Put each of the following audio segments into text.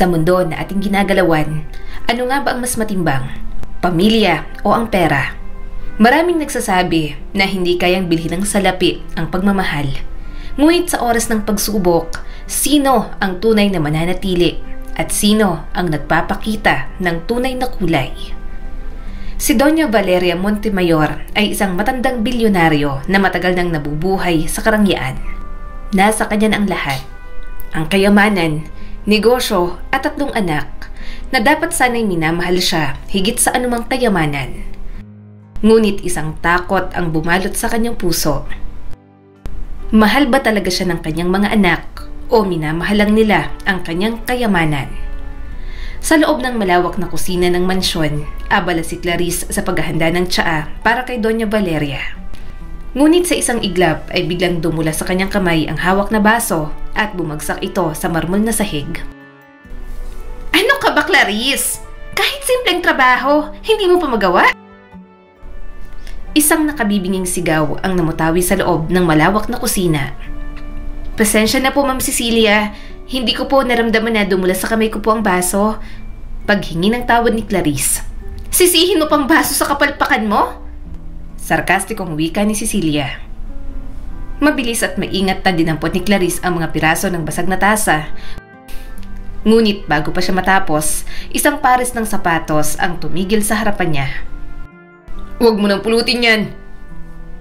Sa mundo na ating ginagalawan, ano nga ba ang mas matimbang? Pamilya o ang pera? Maraming nagsasabi na hindi kayang bilhin ng salapi ang pagmamahal. Ngunit sa oras ng pagsubok, sino ang tunay na mananatili at sino ang nagpapakita ng tunay na kulay? Si Doña Valeria Montemayor ay isang matandang bilyonaryo na matagal nang nabubuhay sa karangyaan. Nasa kanya na ang lahat. Ang kayamanan, negosyo at 3 anak na dapat sana'y minamahal siya higit sa anumang kayamanan. Ngunit isang takot ang bumalot sa kanyang puso. Mahal ba talaga siya ng kanyang mga anak o minamahal lang nila ang kanyang kayamanan? Sa loob ng malawak na kusina ng mansyon, abala si Clarice sa paghahanda ng tsaa para kay Doña Valeria. Ngunit sa isang iglap ay biglang dumula sa kanyang kamay ang hawak na baso at bumagsak ito sa marmol na sahig. Ano ka ba, Clarice? Kahit simpleng trabaho, hindi mo pa magawa? Isang nakabibinging sigaw ang namutawi sa loob ng malawak na kusina. Pasensya na po, Ma'am Cecilia. Hindi ko po naramdaman na dumula sa kamay ko po ang baso. Paghingi ng tawad ni Clarice. Sisihin mo pang baso sa kapalpakan mo? Sarkastikong wika ni Cecilia. Mabilis at maingat na dinampot ni Clarice ang mga piraso ng basag na tasa. Ngunit bago pa siya matapos, isang pares ng sapatos ang tumigil sa harapan niya. Huwag mo nang pulutin yan!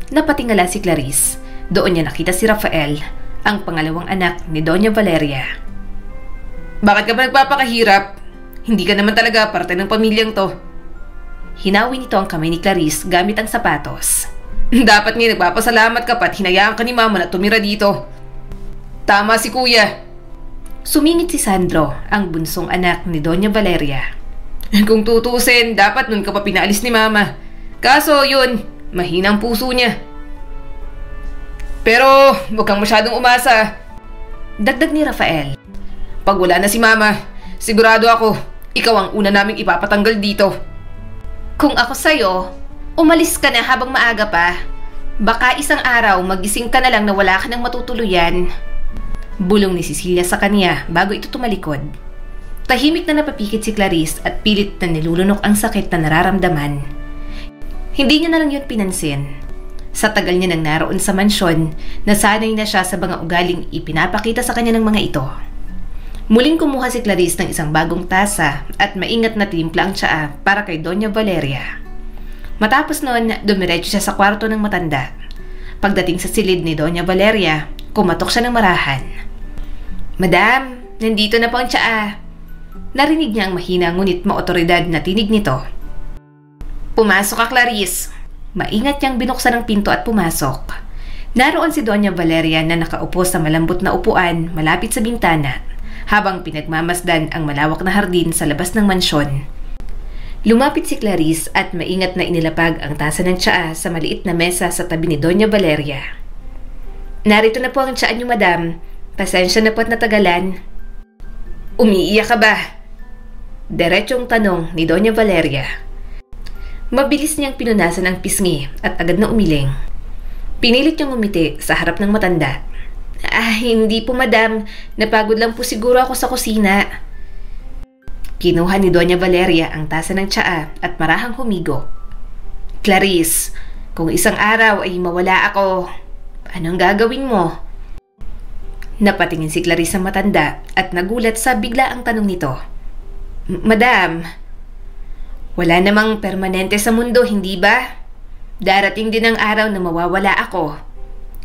Napatingala si Clarice. Doon niya nakita si Rafael, ang pangalawang anak ni Doña Valeria. Bakit ka ba nagpapakahirap? Hindi ka naman talaga parte ng pamilyang to. Hinawi nito ang kamay ni Clarice gamit ang sapatos. Dapat nga nagpapasalamat ka pa't hinayaan ka ni Mama na tumira dito. Tama si Kuya. Sumingit si Sandro, ang bunsong anak ni Doña Valeria. Kung tutusin, dapat nun ka pa pinaalis ni Mama. Kaso yun, mahinang puso niya. Pero huwag kang masyadong umasa. Dagdag ni Rafael. Pag wala na si Mama, sigurado ako, ikaw ang una naming ipapatanggal dito. Kung ako sa'yo, umalis ka na habang maaga pa. Baka isang araw magising ka na lang na wala ka nang matutuluyan. Bulong ni Cecilia sa kanya bago ito tumalikod. Tahimik na napapikit si Clarice at pilit na nilulunok ang sakit na nararamdaman. Hindi niya na lang yun pinansin. Sa tagal niya nang naroon sa mansyon, nasanay na siya sa mga ugaling ipinapakita sa kanya ng mga ito. Muling kumuha si Clarice ng isang bagong tasa at maingat na tinimpla ang tsaa para kay Doña Valeria. Matapos noon, dumiretso siya sa kwarto ng matanda. Pagdating sa silid ni Doña Valeria, kumatok siya ng marahan. Madam, nandito na po ang tsaa. Narinig niya ang mahina ngunit maotoridad na tinig nito. Pumasok ka, Clarice. Maingat niyang binuksan ang pinto at pumasok. Naroon si Doña Valeria na nakaupo sa malambot na upuan malapit sa bintana habang pinagmamasdan ang malawak na hardin sa labas ng mansyon. Lumapit si Clarice at maingat na inilapag ang tasa ng tsaa sa maliit na mesa sa tabi ni Doña Valeria. Narito na po ang tsaa niyo, madam. Pasensya na po at natagalan. Umiiyak ka ba? Diretsong tanong ni Doña Valeria. Mabilis niyang pinunasan ang pisngi at agad na umiling. Pinilit niyang umiti sa harap ng matanda. Hindi po, madam. Napagod lang po siguro ako sa kusina. Kinuha ni Doña Valeria ang tasa ng tsaa at marahang humigo. Clarice, kung isang araw ay mawala ako, anong gagawin mo? Napatingin si Clarice sa matanda at nagulat sa bigla ang tanong nito. Madam, wala namang permanente sa mundo, hindi ba? Darating din ang araw na mawawala ako.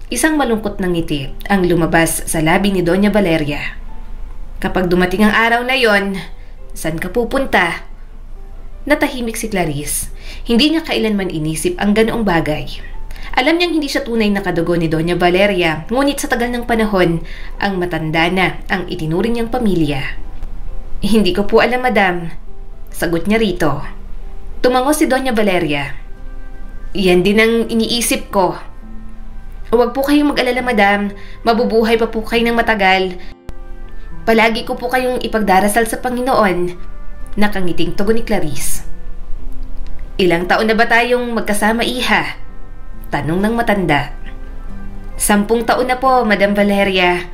Isang malungkot na ngiti ang lumabas sa labi ni Doña Valeria. Kapag dumating ang araw na yon, saan ka pupunta? Natahimik si Clarice. Hindi niya kailanman inisip ang ganoong bagay. Alam niyang hindi siya tunay na kadugo ni Doña Valeria, ngunit sa tagal ng panahon, ang matanda na ang itinuring niyang pamilya. Hindi ko po alam, madam. Sagot niya rito. Tumango si Doña Valeria. Yan din ang iniisip ko. Huwag po kayong mag-alala, madam. Mabubuhay pa po kayo ng matagal. Palagi ko po kayong ipagdarasal sa Panginoon. Nakangiting tugon ni Clarice. Ilang taon na ba tayong magkasama, iha? Tanong ng matanda. 10 taon na po, Madam Valeria.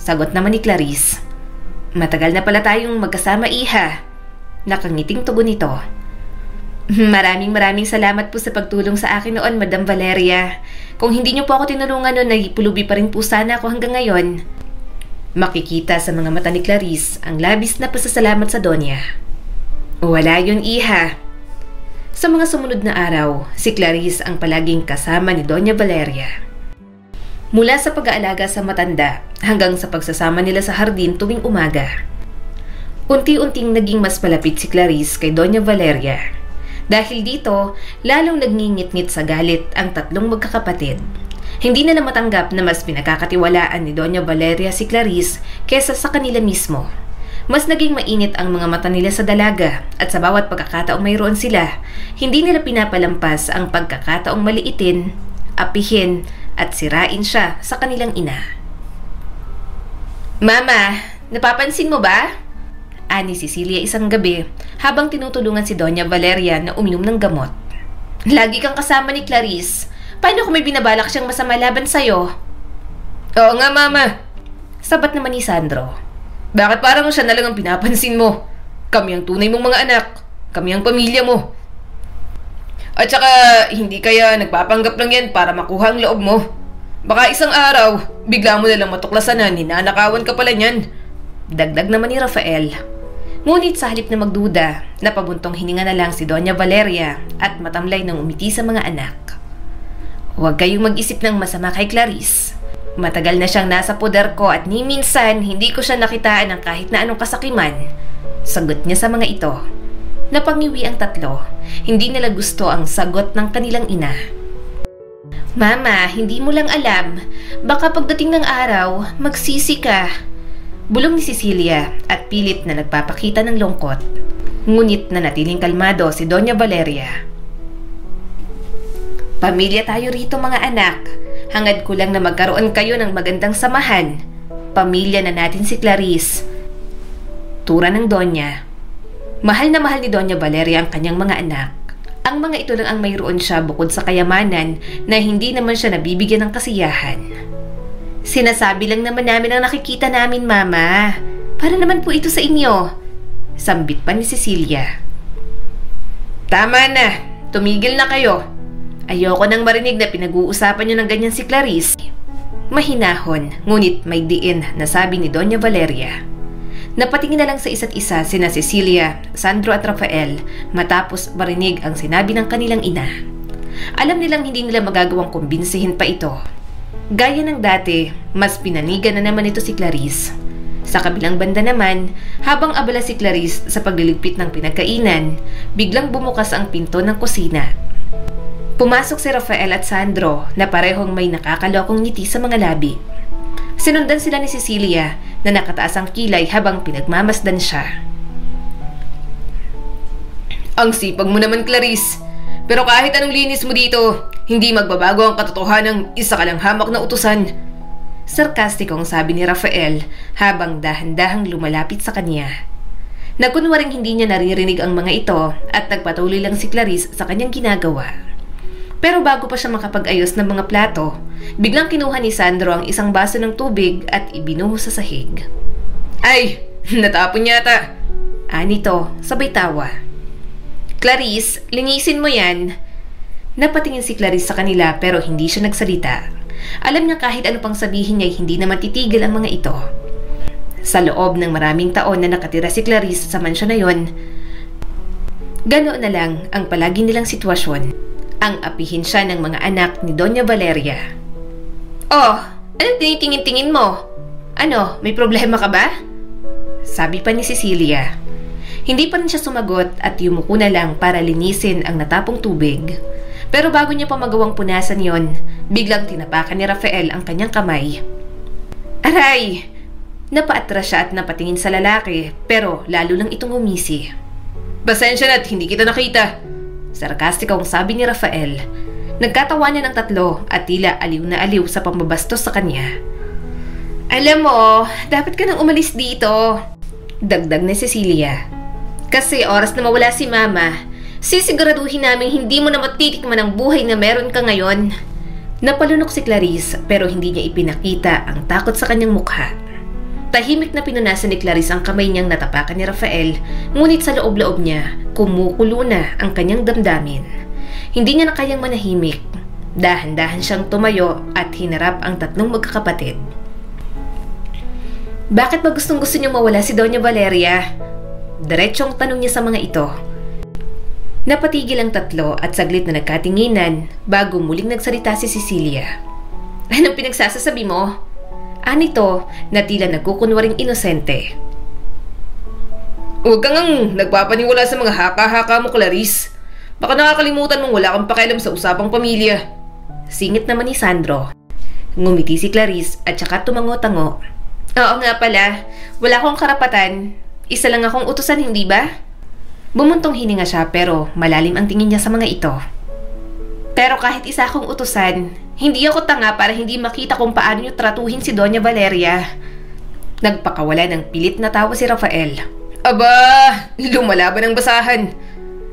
Sagot naman ni Clarice. Matagal na pala tayong magkasama, iha. Nakangiting tugon nito. Maraming salamat po sa pagtulong sa akin noon, Madam Valeria. Kung hindi niyo po ako tinulungan noon, nagipulubi pa rin po sana ako hanggang ngayon. Makikita sa mga mata ni Clarice ang labis na pasasalamat sa Donya. Wala yun, iha. Sa mga sumunod na araw, si Clarice ang palaging kasama ni Doña Valeria. Mula sa pag-aalaga sa matanda hanggang sa pagsasama nila sa hardin tuwing umaga. Unti-unting naging mas malapit si Clarice kay Doña Valeria. Dahil dito, lalong nagngingit-ngit sa galit ang tatlong magkakapatid. Hindi nila matanggap na mas pinakakatiwalaan ni Doña Valeria si Clarice kesa sa kanila mismo. Mas naging mainit ang mga mata nila sa dalaga at sa bawat pagkakataong mayroon sila, hindi nila pinapalampas ang pagkakataong maliitin, apihin at sirain siya sa kanilang ina. Mama, napapansin mo ba? Ani Cecilia isang gabi habang tinutulungan si Doña Valeria na uminom ng gamot. Lagi kang kasama ni Clarice. Paano kung may binabalak siyang masama laban sa'yo? Oo nga, Mama. Sabat naman ni Sandro. Bakit parang siya na lang ang pinapansin mo? Kami ang tunay mong mga anak. Kami ang pamilya mo. At saka, hindi kaya nagpapanggap lang yan para makuha ang loob mo. Baka isang araw, bigla mo nalang matuklasan na ninanakawan ka pala niyan. Dagdag naman ni Rafael. Ngunit sa halip na magduda, napabuntong hininga na lang si Doña Valeria at matamlay ng umiti sa mga anak. Huwag kayong mag-isip ng masama kay Clarice. Matagal na siyang nasa poder ko at ni minsan hindi ko siya nakitaan ng kahit na anong kasakiman. Sagot niya sa mga ito. Napangiwi ang tatlo. Hindi nila gusto ang sagot ng kanilang ina. Mama, hindi mo lang alam. Baka pagdating ng araw, magsisi ka. Bulong ni Cecilia at pilit na nagpapakita ng lungkot. Ngunit nanatiling kalmado si Doña Valeria. Pamilya tayo rito mga anak. Hangad ko lang na magkaroon kayo ng magandang samahan. Pamilya na natin si Clarice. Tura ng Donya. Mahal na mahal ni Doña Valeria ang kanyang mga anak. Ang mga ito lang ang mayroon siya bukod sa kayamanan na hindi naman siya nabibigyan ng kasiyahan. Sinasabi lang naman namin ang nakikita namin, Mama. Para naman po ito sa inyo. Sambit pa ni Cecilia. Tama na. Tumigil na kayo. Ayoko nang marinig na pinag-uusapan niyo ng ganyan si Clarice. Mahinahon, ngunit may diin na sabi ni Doña Valeria. Napatingin na lang sa isa't isa sina Cecilia, Sandro at Rafael matapos marinig ang sinabi ng kanilang ina. Alam nilang hindi nila magagawang kumbinsihin pa ito. Gaya ng dati, mas pinanigan na naman ito si Clarice. Sa kabilang banda naman, habang abala si Clarice sa pagliligpit ng pinagkainan, biglang bumukas ang pinto ng kusina. Pumasok si Rafael at Sandro na parehong may nakakalokong ngiti sa mga labi. Sinundan sila ni Cecilia na nakataas ang kilay habang pinagmamasdan siya. Ang sipag mo naman, Clarice. Pero kahit anong linis mo dito, hindi magbabago ang katotohanang isa ka lang hamak na utusan. Sarkastikong sabi ni Rafael habang dahan-dahang lumalapit sa kanya. Nagkunwaring hindi niya naririnig ang mga ito at nagpatuloy lang si Clarice sa kanyang ginagawa. Pero bago pa siya makapag-ayos ng mga plato, biglang kinuha ni Sandro ang isang baso ng tubig at ibinuhos sa sahig. Ay, natapon yata. Anito, sabay tawa. Clarice, linisin mo yan. Napatingin si Clarice sa kanila pero hindi siya nagsalita. Alam niya kahit ano pang sabihin niya hindi na matitigil ang mga ito. Sa loob ng maraming taon na nakatira si Clarice sa mansyon na yon, ganoon na lang ang palagi nilang sitwasyon. Ang apihin siya ng mga anak ni Doña Valeria. Oh, anong tinitingin-tingin mo? Ano, may problema ka ba? Sabi pa ni Cecilia. Hindi pa rin siya sumagot at yumuko na lang para linisin ang natapong tubig. Pero bago niya pa magawang punasan yon, biglang tinapakan ni Rafael ang kanyang kamay. Aray! Napaatras siya at napatingin sa lalaki pero lalo lang itong umisi. Pasensya na't hindi kita nakita. Sarkastikong sabi ni Rafael. Nagkatawanan ang tatlo at tila aliw na aliw sa pambabastos sa kanya. Alam mo, dapat ka nang umalis dito. Dagdag ni Cecilia. Kasi oras na mawala si Mama, sisiguraduhin namin hindi mo na matitikman ang buhay na meron ka ngayon. Napalunok si Clarice pero hindi niya ipinakita ang takot sa kanyang mukha. Tahimik na pinunasan ni Clarice ang kamay niyang natapakan ni Rafael, ngunit sa loob-loob niya, kumukulo na ang kanyang damdamin. Hindi niya na kayang manahimik. Dahan-dahan siyang tumayo at hinarap ang tatlong magkakapatid. Bakit ba gustong-gusto niyong mawala si Doña Valeria? Diretsong tanong niya sa mga ito. Napatigil ang tatlo at saglit na nagkatinginan bago muling nagsalita si Cecilia. Anong pinagsasasabi mo? Anito na tila nagkukunwaring inosente. Huwag kang nagpapaniwala sa mga haka-haka mo, Clarice. Baka nakakalimutan mong wala kang pakialam sa usapang pamilya. Singit naman ni Sandro. Ngumiti si Clarice at saka tumango-tango. Oo nga pala, wala akong karapatan. Isa lang akong utusan, hindi ba? Bumuntong hininga siya pero malalim ang tingin niya sa mga ito. Pero kahit isa akong utusan, hindi ako tanga para hindi makita kung paano niyo tratuhin si Doña Valeria. Nagpakawala ng pilit na tawa si Rafael. Aba, lumalaban ang basahan.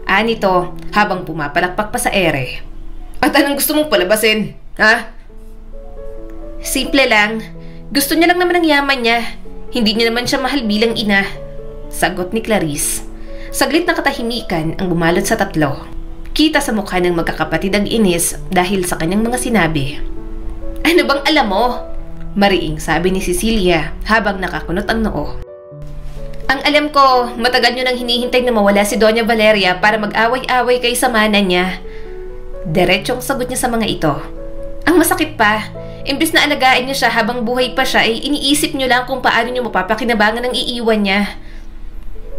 Anito habang pumapalakpak pa sa ere. At anong gusto mong palabasin, ha? Simple lang. Gusto niya lang naman ang yaman niya. Hindi niya naman siya mahal bilang ina. Sagot ni Clarice. Saglit na katahimikan ang bumalot sa tatlo. Kita sa mukha ng magkakapatid ang inis dahil sa kanyang mga sinabi. Ano bang alam mo? Mariing sabi ni Cecilia habang nakakunot ang noo. Ang alam ko, matagal nyo nang hinihintay na mawala si Doña Valeria para mag-away-away kay sa mana niya. Diretsyong sagot niya sa mga ito. Ang masakit pa, imbis na alagaan niyo siya habang buhay pa siya ay iniisip niyo lang kung paano niyo mapapakinabangan ang iiwan niya.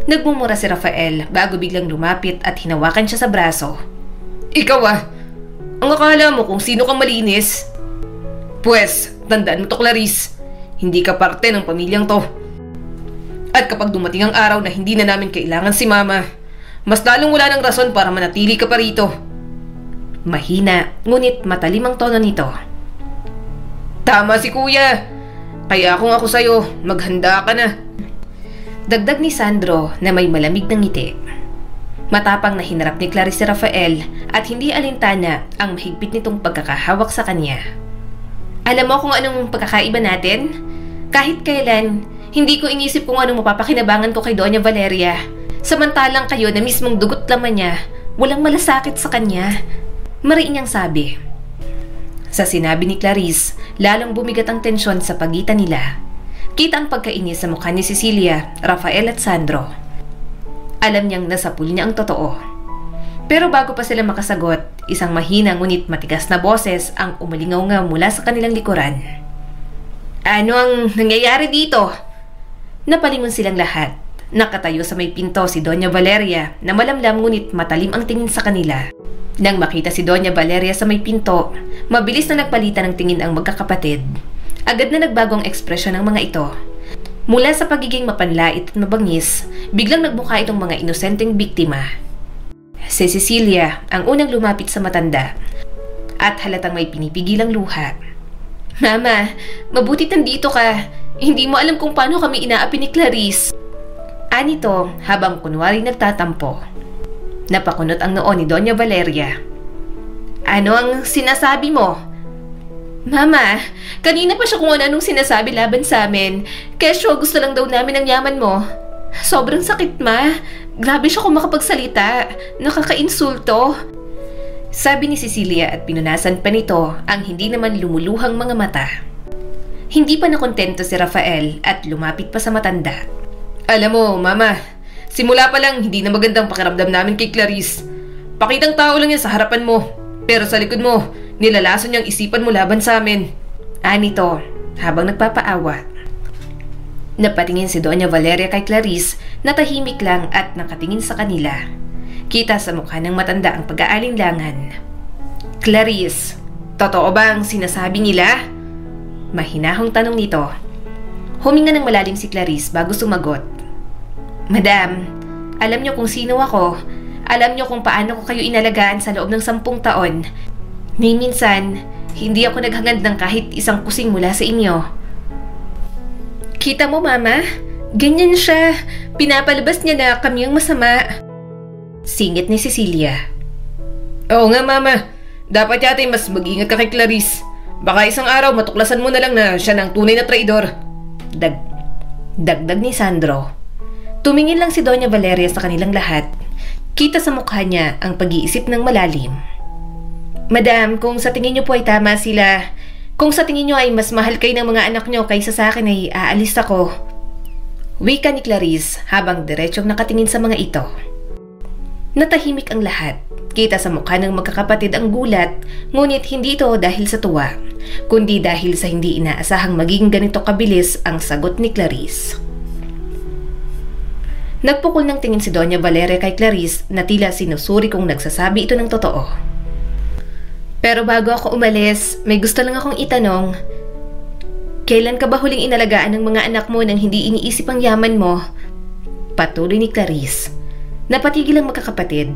Nagmumura si Rafael bago biglang lumapit at hinawakan siya sa braso. Ikaw ang akala mo kung sino kang malinis? Pwes, tandaan mo to, Clarice. Hindi ka parte ng pamilyang to. At kapag dumating ang araw na hindi na namin kailangan si Mama, mas lalong wala ng rason para manatili ka pa rito. Mahina, ngunit matalim ang tono nito. Tama si Kuya. Kaya kung ako sa'yo, maghanda ka na. Dagdag ni Sandro na may malamig ng ngiti. Matapang na hinarap ni Clarice si Rafael at hindi alintana ang mahigpit nitong pagkakahawak sa kanya. Alam mo kung anong pagkakaiba natin? Kahit kailan, hindi ko inisip kung anong mapapakinabangan ko kay Doña Valeria. Samantalang kayo na mismong dugot laman niya, walang malasakit sa kanya. Mariin niyang sabi. Sa sinabi ni Clarice, lalong bumigat ang tensyon sa pagitan nila. Kita ang pagkainis sa mukha ni Cecilia, Rafael at Sandro. Alam niyang nasapul niya ang totoo. Pero bago pa sila makasagot, isang mahina ngunit matigas na boses ang umalingaw-ngaw mula sa kanilang likuran. Ano ang nangyayari dito? Napalingon silang lahat. Nakatayo sa may pinto si Doña Valeria na malamlam ngunit matalim ang tingin sa kanila. Nang makita si Doña Valeria sa may pinto, mabilis na nagpalitan ng tingin ang magkakapatid. Agad na nagbago ang ekspresyon ng mga ito. Mula sa pagiging mapanlait at mabangis, biglang nagmukha itong mga inosenteng biktima. Si Cecilia ang unang lumapit sa matanda at halatang may pinipigilang luha. Mama, mabuti nandito ka. Hindi mo alam kung paano kami inaapi ni Clarice. Anito habang kunwari nagtatampo. Napakunot ang noo ni Doña Valeria. Ano ang sinasabi mo? Mama, kanina pa siya kung anong sinasabi laban sa amin. Kesyo, gusto lang daw namin ang yaman mo. Sobrang sakit, Ma. Grabe siya kung makapagsalita. Nakaka-insulto. Sabi ni Cecilia at pinunasan pa nito ang hindi naman lumuluhang mga mata. Hindi pa nakontento si Rafael at lumapit pa sa matanda. Alam mo, Mama, simula pa lang hindi na magandang pakiramdam namin kay Clarice. Pakitang tao lang yan sa harapan mo. Pero sa likod mo, nilalason niyang isipan mo laban sa amin. Anito, habang nagpapaawa. Napatingin si Doña Valeria kay Clarice na tahimik lang at nakatingin sa kanila. Kita sa mukha ng matanda ang pag-aalinlangan. Clarice, totoo ba ang sinasabi nila? Mahinahong tanong nito. Huminga ng malalim si Clarice bago sumagot. Madam, alam niyo kung sino ako. Alam niyo kung paano ko kayo inalagaan sa loob ng 10 taon. Ni minsan, hindi ako naghangad ng kahit isang kusing mula sa inyo. Kita mo, Mama? Ganyan siya. Pinapalabas niya na kami yung masama. Singit ni Cecilia. Oo nga, Mama. Dapat yata mas mag-ingat ka kay Clarice. Baka isang araw matuklasan mo na lang na siya ng tunay na traidor. Dagdag ni Sandro. Tumingin lang si Doña Valeria sa kanilang lahat. Kita sa mukha niya ang pag-iisip ng malalim. Madam, kung sa tingin niyo po ay tama sila, kung sa tingin niyo ay mas mahal kayo ng mga anak niyo kaysa sa akin ay aalis ako. Wika ni Clarice habang diretsong nakatingin sa mga ito. Natahimik ang lahat. Kita sa mukha ng magkakapatid ang gulat, ngunit hindi ito dahil sa tuwa, kundi dahil sa hindi inaasahang magiging ganito kabilis ang sagot ni Clarice. Nagpukol ng tingin si Doña Valeria kay Clarice na tila sinusuri kung nagsasabi ito ng totoo. Pero bago ako umalis, may gusto lang akong itanong. Kailan ka ba huling inalagaan ng mga anak mo nang hindi iniisip ang yaman mo? Patuloy ni Clarice. Napatigil ang magkakapatid.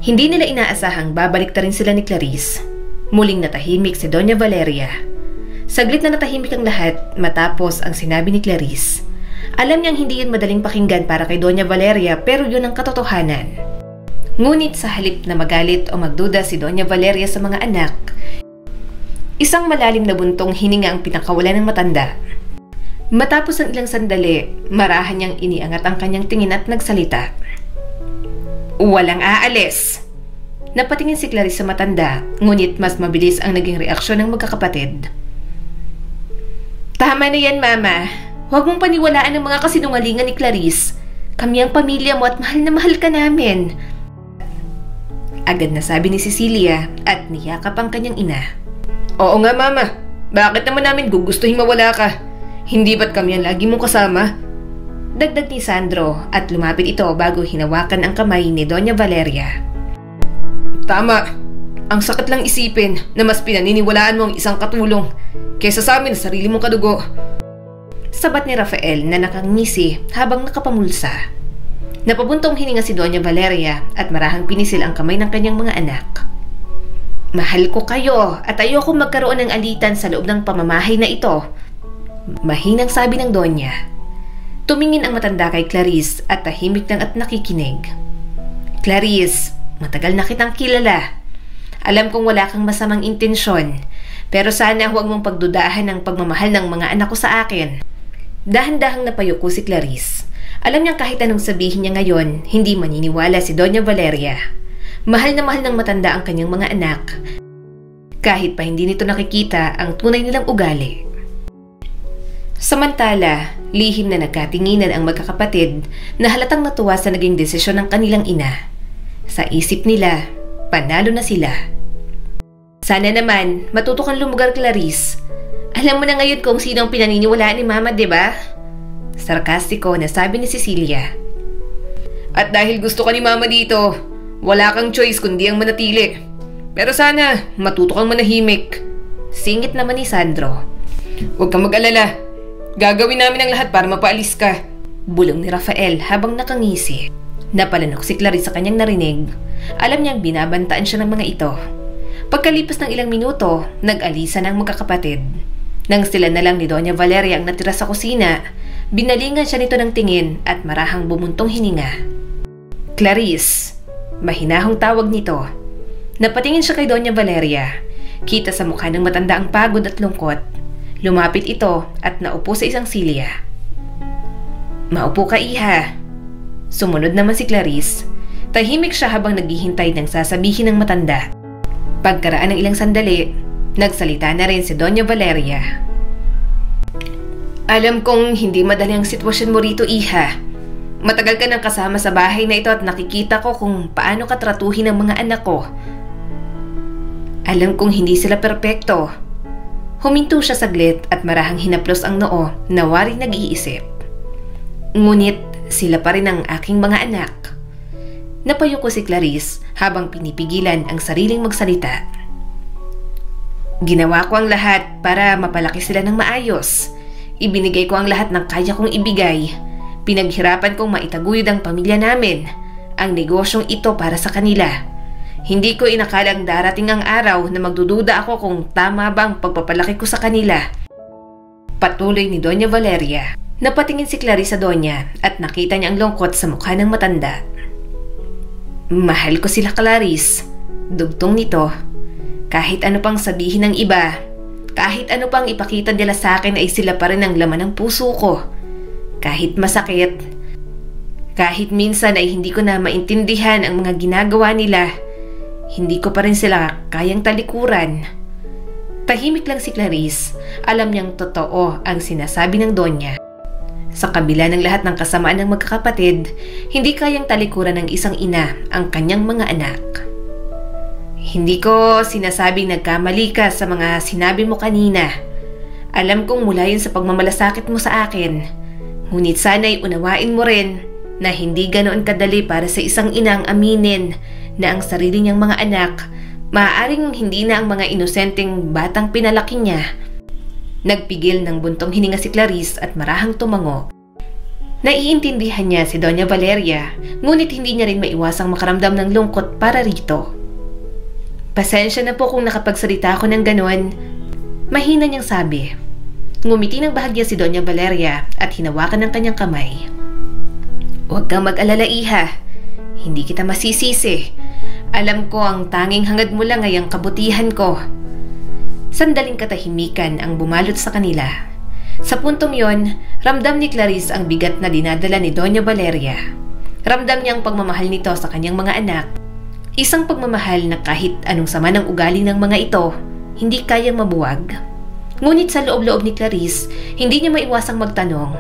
Hindi nila inaasahang babalik na rin sila ni Clarice. Muling natahimik si Doña Valeria. Saglit na natahimik ang lahat matapos ang sinabi ni Clarice. Alam niyang hindi yun madaling pakinggan para kay Doña Valeria pero yun ang katotohanan. Ngunit sa halip na magalit o magduda si Doña Valeria sa mga anak, isang malalim na buntong hininga ang pinakawalan ng matanda. Matapos ang ilang sandali, marahan niyang iniangat ang kanyang tingin at nagsalita. Walang aalis! Napatingin si Clarice sa matanda, ngunit mas mabilis ang naging reaksyon ng magkakapatid. Tama na yan, Mama. Huwag mong paniwalaan ang mga kasinungalingan ni Clarice. Kami ang pamilya mo at mahal na mahal ka namin. Agad na sabi ni Cecilia at niyakap ang kanyang ina. Oo nga, Mama. Bakit naman namin gugustuhin mawala ka? Hindi ba't kami ang lagi mong kasama? Dagdag ni Sandro at lumapit ito bago hinawakan ang kamay ni Doña Valeria. Tama. Ang sakit lang isipin na mas pinaniniwalaan mo ang isang katulong kaysa sa amin sa sarili mong kadugo. Sabat ni Rafael na nakangisi habang nakapamulsa. Napabuntong hininga si Doña Valeria at marahang pinisil ang kamay ng kanyang mga anak. Mahal ko kayo at ayoko magkaroon ng alitan sa loob ng pamamahay na ito. Mahinang sabi ng Donya. Tumingin ang matanda kay Clarice at tahimik lang at nakikinig. Clarice, matagal na kitang kilala. Alam kong wala kang masamang intensyon, pero sana huwag mong pagdudahan ang pagmamahal ng mga anak ko sa akin. Dahan-dahang napayuko si Clarice. Alam niyang kahit anong sabihin niya ngayon, hindi maniniwala si Doña Valeria. Mahal na mahal ng matanda ang kanyang mga anak. Kahit pa hindi nito nakikita ang tunay nilang ugali. Samantala, lihim na nagkatinginan ang magkakapatid na halatang natuwa sa naging desisyon ng kanilang ina. Sa isip nila, panalo na sila. Sana naman, matuto kang lumugar, Clarice. Alam mo na ngayon kung sino ang pinaniniwalaan ni Mama, diba? Sarkastiko na sabi ni Cecilia. At dahil gusto ka ni Mama dito, wala kang choice kundi ang manatili. Pero sana, matuto kang manahimik. Singit naman ni Sandro. Huwag kang mag-alala. Gagawin namin ang lahat para mapaalis ka. Bulong ni Rafael habang nakangisi. Napalanok si Clarice sa kanyang narinig. Alam niyang binabantaan siya ng mga ito. Pagkalipas ng ilang minuto, nag-alisa ng magkakapatid. Nang sila na lang ni Doña Valeria ang natira sa kusina, binalingan siya nito ng tingin at marahang bumuntong hininga. Clarice, mahinahong tawag nito. Napatingin siya kay Doña Valeria. Kita sa mukha ng matanda ang pagod at lungkot. Lumapit ito at naupo sa isang silya. Maupo ka, iha. Sumunod naman si Clarice. Tahimik siya habang naghihintay ng sasabihin ng matanda. Pagkaraan ng ilang sandali, nagsalita na rin si Doña Valeria. Alam kong hindi madali ang sitwasyon mo rito, iha. Matagal ka nang kasama sa bahay na ito at nakikita ko kung paano ka tratuhin ang mga anak ko. Alam kong hindi sila perpekto. Huminto siya saglit at marahang hinaplos ang noo na waring nag-iisip. Ngunit sila pa rin ang aking mga anak. Napayuko si Clarice habang pinipigilan ang sariling magsalita. Ginawa ko ang lahat para mapalaki sila ng maayos. Ibinigay ko ang lahat ng kaya kong ibigay. Pinaghirapan kong maitaguyod ang pamilya namin. Ang negosyong ito para sa kanila. Hindi ko inakalang darating ang araw na magdududa ako kung tama ba ang pagpapalaki ko sa kanila. Patuloy ni Doña Valeria. Napatingin si Clarice sa Doña at nakita niya ang lungkot sa mukha ng matanda. Mahal ko sila, Clarice. Dugtong nito. Kahit ano pang sabihin ng iba, Kahit ano pang ipakita nila sa akin ay sila pa rin ang laman ng puso ko. Kahit masakit, kahit minsan ay hindi ko na maintindihan ang mga ginagawa nila, hindi ko pa rin sila kayang talikuran. Tahimik lang si Clarice. Alam niyang totoo ang sinasabi ng Donya. Sa kabila ng lahat ng kasamaan ng magkakapatid, hindi kayang talikuran ng isang ina ang kanyang mga anak. Hindi ko sinasabing nagkamali ka sa mga sinabi mo kanina. Alam kong mula yun sa pagmamalasakit mo sa akin. Ngunit sana'y unawain mo rin na hindi ganoon kadali para sa isang inang aminin na ang sarili niyang mga anak, maaaring hindi na ang mga inosenteng batang pinalaki niya. Nagpigil ng buntong hininga si Clarice at marahang tumango. Naiintindihan niya si Doña Valeria, ngunit hindi niya rin maiwasang makaramdam ng lungkot para rito. Pasensya na po kung nakapagsalita ako ng ganon. Mahina niyang sabi. Ngumiti ng bahagya si Doña Valeria at hinawakan ng kanyang kamay. Huwag kang mag-alala, iha. Hindi kita masisisi. Alam ko ang tanging hangad mo lang ay ang kabutihan ko. Sandaling katahimikan ang bumalot sa kanila. Sa puntong yon, ramdam ni Clarice ang bigat na dinadala ni Doña Valeria. Ramdam niya ang pagmamahal nito sa kanyang mga anak. Isang pagmamahal na kahit anong sama ng ugali ng mga ito, hindi kayang mabuwag. Ngunit sa loob-loob ni Clarice, hindi niya maiwasang magtanong,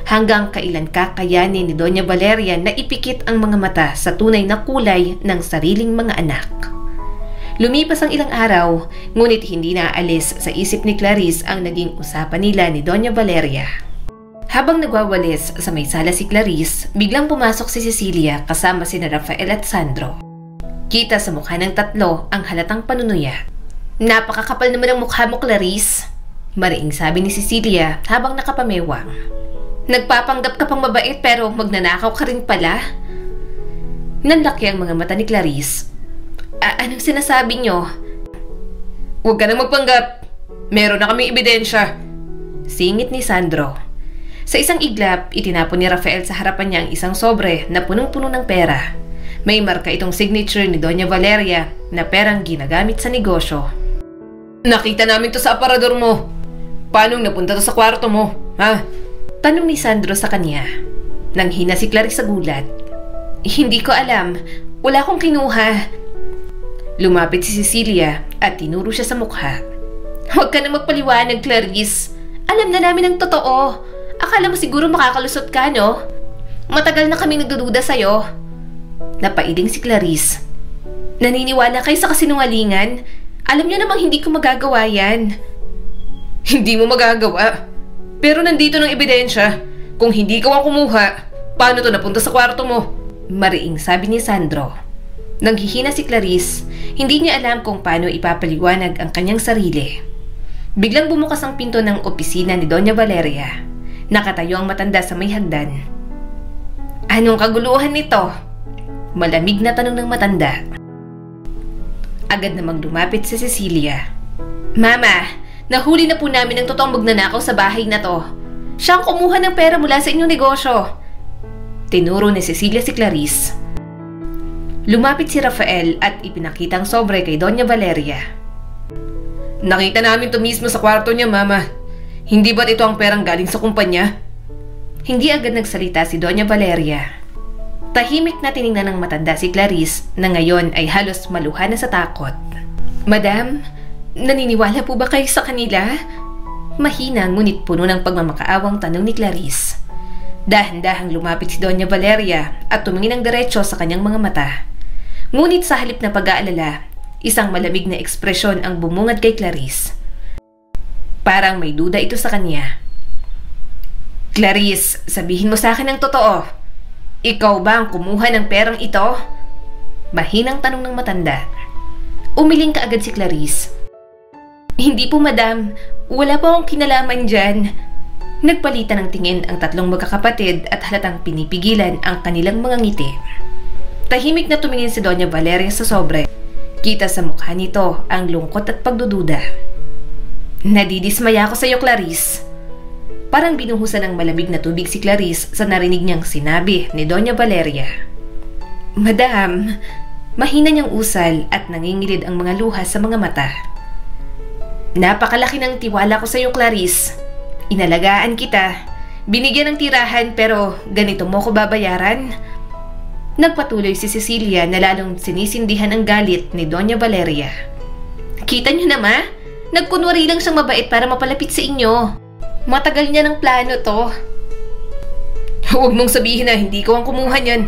hanggang kailan kakayanin ni Doña Valeria na ipikit ang mga mata sa tunay na kulay ng sariling mga anak. Lumipas ang ilang araw, ngunit hindi naaalis sa isip ni Clarice ang naging usapan nila ni Doña Valeria. Habang nagwawalis sa may sala si Clarice, biglang pumasok si Cecilia kasama sina Rafael at Sandro. Kita sa mukha ng tatlo ang halatang panunuya. Napakakapal naman ang mukha mo, Clarice, mariing sabi ni Cecilia habang nakapamewang. Nagpapanggap ka pang mabait pero magnanakaw ka rin pala. Nanlaki ang mga mata ni Clarice. Anong sinasabi niyo? Huwag ka nang magpanggap. Meron na kaming ebidensya. Singit ni Sandro. Sa isang iglap, itinapon ni Rafael sa harapan niya ang isang sobre na punong-puno ng pera. May marka itong signature ni Doña Valeria na perang ginagamit sa negosyo. Nakita namin to sa aparador mo. Paano napunta to sa kwarto mo, ha? Tanong ni Sandro sa kanya. Nanghina si Clarice sa gulat. Hindi ko alam. Wala akong kinuha. Lumapit si Cecilia at tinuro siya sa mukha. Huwag ka na magpaliwanag, Clarice. Alam na namin ang totoo. Akala mo siguro makakalusot ka, no? Matagal na kaming nagdududa sa'yo. Napailing si Clarice. Naniniwala kayo sa kasinungalingan? Alam niyo namang hindi ko magagawa yan. Hindi mo magagawa? Pero nandito ng ebidensya. Kung hindi ko ang kumuha, paano to napunta sa kwarto mo? Mariing sabi ni Sandro. Nanghihina si Clarice. Hindi niya alam kung paano ipapaliwanag ang kanyang sarili. Biglang bumukas ang pinto ng opisina ni Doña Valeria. Nakatayo ang matanda sa may hagdan. Anong kaguluhan nito? Malamig na tanong ng matanda. Agad namang lumapit si Cecilia. Mama, nahuli na po namin ang totoong magnanakaw sa bahay na to. Siya ang kumuha ng pera mula sa inyong negosyo. Tinuro ni Cecilia si Clarice. Lumapit si Rafael at ipinakita ang sobre kay Doña Valeria. Nakita namin to mismo sa kwarto niya, Mama. Hindi ba't ito ang perang galing sa kumpanya? Hindi agad nagsalita si Doña Valeria. Tahimik na tiningnan ng matanda si Clarice na ngayon ay halos maluha na sa takot. Madam, naniniwala po ba kayo sa kanila? Mahina ngunit puno ng pagmamakaawang tanong ni Clarice. Dahan-dahang lumapit si Doña Valeria at tumingin ng diretso sa kanyang mga mata. Ngunit sa halip na pag-aalala, isang malamig na ekspresyon ang bumungad kay Clarice. Parang may duda ito sa kanya. Clarice, sabihin mo sa akin ang totoo. Ikaw ba ang kumuha ng perang ito? Mahinang tanong ng matanda. Umiling kaagad si Clarice. Hindi po, madam. Wala po akong kinalaman dyan. Nagpalitan ng tingin ang tatlong magkakapatid at halatang pinipigilan ang kanilang mga ngiti. Tahimik na tumingin si Doña Valeria sa sobre. Kita sa mukha nito ang lungkot at pagdududa. Nadidismaya ako sa iyo, Clarice. Parang binuhusan ng malamig na tubig si Clarice sa narinig niyang sinabi ni Doña Valeria. Madam, mahina niyang usal at nangingilid ang mga luha sa mga mata. Napakalaki ng tiwala ko sa iyo, Clarice. Inalagaan kita. Binigyan ng tirahan pero ganito mo ko babayaran? Nagpatuloy si Cecilia na lalong sinisindihan ang galit ni Doña Valeria. Kita niyo naman, nagkunwari lang siyang mabait para mapalapit sa inyo. Matagal niya ng plano to. Huwag mong sabihin na hindi ko ang kumuha niyan.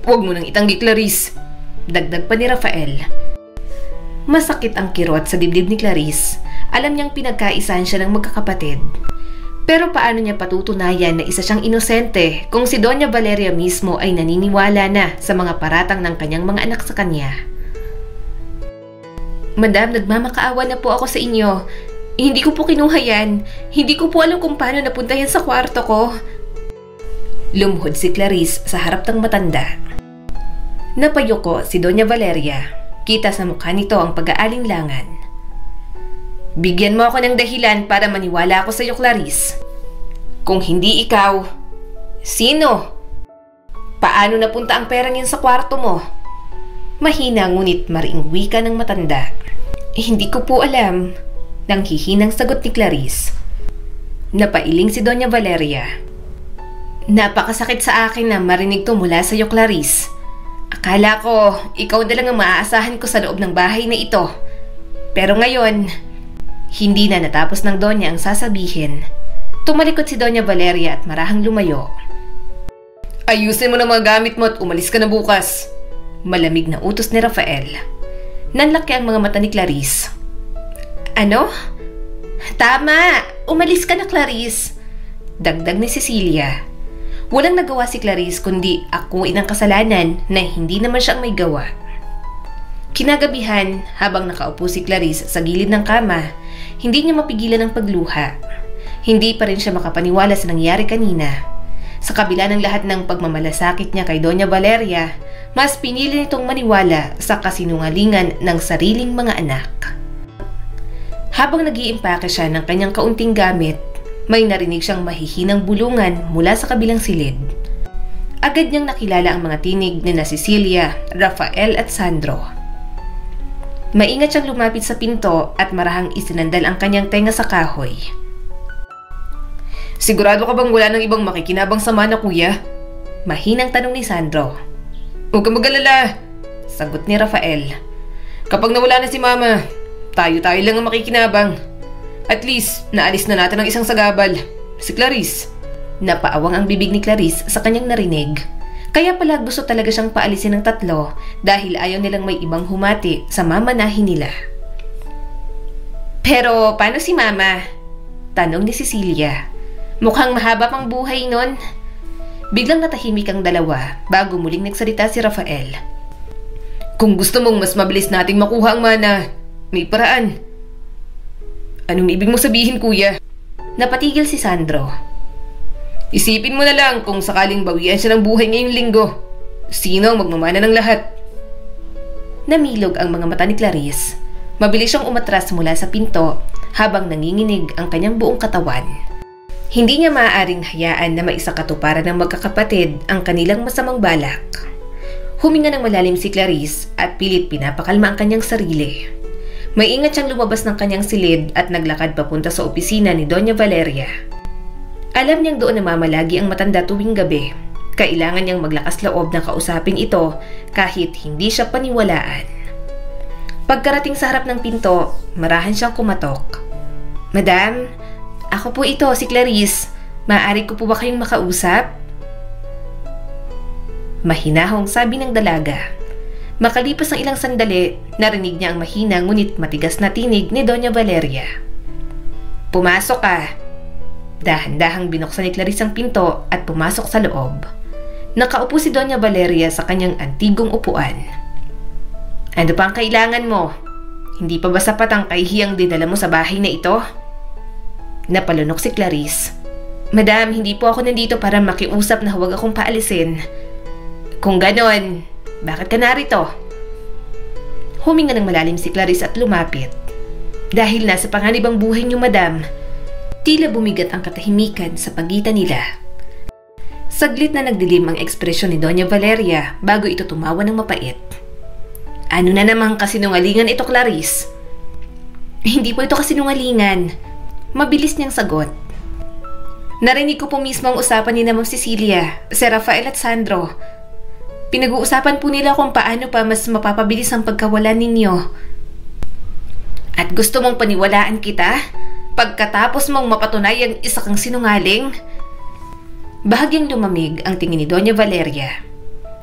Huwag mo nang itanggi, Clarice. Dagdag pa ni Rafael. Masakit ang kirot sa dibdib ni Clarice. Alam niyang pinagkaisahan siya ng magkakapatid. Pero paano niya patutunayan na isa siyang inosente kung si Doña Valeria mismo ay naniniwala na sa mga paratang ng kanyang mga anak sa kanya? Madam, nagmamakaawa na po ako sa inyo. Hindi ko po kinuha yan. Hindi ko po alam kung paano napunta yan sa kwarto ko. Lumuhod si Clarice sa harap ng matanda. Napayuko si Doña Valeria. Kita sa mukha nito ang pag-aalinlangan. Bigyan mo ako ng dahilan para maniwala ako sa iyo, Clarice. Kung hindi ikaw, sino? Paano napunta ang perang yan sa kwarto mo? Mahina ngunit mariing wika ng matanda. Hindi ko po alam. Nang hihinang sagot ni Clarice. Napailing si Doña Valeria. Napakasakit sa akin na marinig to mula sa iyo, Clarice. Akala ko, ikaw na lang ang maaasahan ko sa loob ng bahay na ito. Pero ngayon, hindi na natapos ng Donya ang sasabihin. Tumalikod si Doña Valeria at marahang lumayo. Ayusin mo na mga gamit mo at umalis ka na bukas. Malamig na utos ni Rafael. Nanlaki ang mga mata ni Clarice. Ano? Tama! Umalis ka na, Clarice! Dagdag ni Cecilia. Walang nagawa si Clarice kundi akuin ang kasalanan na hindi naman siya ang may gawa. Kinagabihan, habang nakaupo si Clarice sa gilid ng kama, hindi niya mapigilan ang pagluha. Hindi pa rin siya makapaniwala sa nangyari kanina. Sa kabila ng lahat ng pagmamalasakit niya kay Doña Valeria, mas pinili nitong maniwala sa kasinungalingan ng sariling mga anak. Habang nag-iimpake siya ng kanyang kaunting gamit, may narinig siyang mahihinang bulungan mula sa kabilang silid. Agad niyang nakilala ang mga tinig ni na Cecilia, Rafael at Sandro. Maingat siyang lumapit sa pinto at marahang isinandal ang kanyang tenga sa kahoy. Sigurado ka bang wala nang ibang makikinabang sama na, kuya? Mahinang tanong ni Sandro. Huwag kang mag-alala, sagot ni Rafael. Kapag nawala na si Mama, tayo-tayo lang ang makikinabang. At least, naalis na natin ang isang sagabal, si Clarice. Napaawang ang bibig ni Clarice sa kanyang narinig. Kaya pala gusto talaga siyang paalisin ng tatlo dahil ayaw nilang may ibang humati sa mamanahin nila. Pero paano si Mama? Tanong ni Cecilia. Mukhang mahaba pang buhay nun. Biglang natahimik ang dalawa bago muling nagsalita si Rafael. Kung gusto mong mas mabilis nating makuha ang mana, may paraan. Anong ibig mo sabihin, kuya? Napatigil si Sandro. Isipin mo na lang kung sakaling bawian siya ng buhay ngayong linggo. Sino ang magmamana ng lahat? Namilog ang mga mata ni Clarice. Mabilis siyang umatras mula sa pinto habang nanginginig ang kanyang buong katawan. Hindi niya maaaring hayaan na maisakatuparan ng magkakapatid ang kanilang masamang balak. Huminga ng malalim si Clarice at pilit pinapakalma ang kanyang sarili. May ingat siyang lumabas ng kanyang silid at naglakad papunta sa opisina ni Doña Valeria. Alam niyang doon namamalagi ang matanda tuwing gabi. Kailangan niyang maglakas loob na kausapin ito kahit hindi siya paniwalaan. Pagkarating sa harap ng pinto, marahan siyang kumatok. Madam, ako po ito, si Clarice. Maaari ko po ba kayong makausap? Mahinahong sabi ng dalaga. Makalipas ng ilang sandali, narinig niya ang mahina ngunit matigas na tinig ni Doña Valeria. Pumasok ka. Dahan-dahang binuksan ni Clarice ang pinto at pumasok sa loob. Nakaupo si Doña Valeria sa kanyang antigong upuan. Ano pa ang kailangan mo? Hindi pa ba sapat ang kahihiyang dinala mo sa bahay na ito? Napalunok si Clarice. Madam, hindi po ako nandito para makiusap na huwag akong paalisin. Kung ganon, bakit ka narito? Huminga ng malalim si Clarice at lumapit. Dahil nasa panganib ang buhay niyo, madam, tila bumigat ang katahimikan sa pagitan nila. Saglit na nagdilim ang ekspresyon ni Doña Valeria bago ito tumawa ng mapait. Ano na namang kasinungalingan ito, Clarice? Hindi po ito kasinungalingan. Mabilis niyang sagot. Narinig ko po mismo ang usapan ni Ma'am Cecilia, si Rafael at Sandro. Pinag-uusapan po nila kung paano pa mas mapapabilis ang pagkawala ninyo. At gusto mong paniwalaan kita pagkatapos mong mapatunayang isa kang sinungaling? Bahagyang lumamig ang tingin ni Doña Valeria.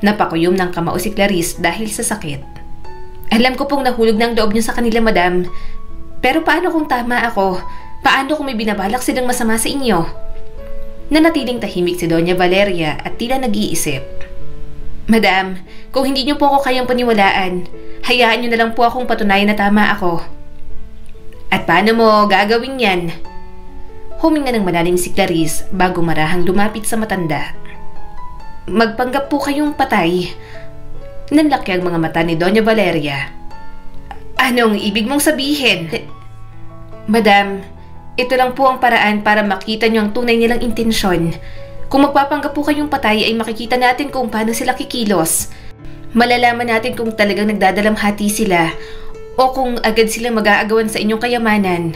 Napakuyom ng kamao si Clarice dahil sa sakit. Alam ko pong nahulog ng loob niyo sa kanila, madam. Pero paano kung tama ako? Paano kung may binabalak silang masama sa inyo? Nanatiling tahimik si Doña Valeria at tila nag-iisip. Madam, kung hindi niyo po ako kayang paniwalaan, hayaan niyo na lang po akong patunayan na tama ako. At paano mo gagawin yan? Huminga ng malalim si Clarice bago marahang lumapit sa matanda. Magpanggap po kayong patay. Nanlaki ang mga mata ni Doña Valeria. Anong ibig mong sabihin? Madam, ito lang po ang paraan para makita niyo ang tunay nilang intensyon. Kung magpapanggap po kayong patay ay makikita natin kung paano sila kikilos. Malalaman natin kung talagang nagdadalamhati sila o kung agad silang mag-aagawan sa inyong kayamanan.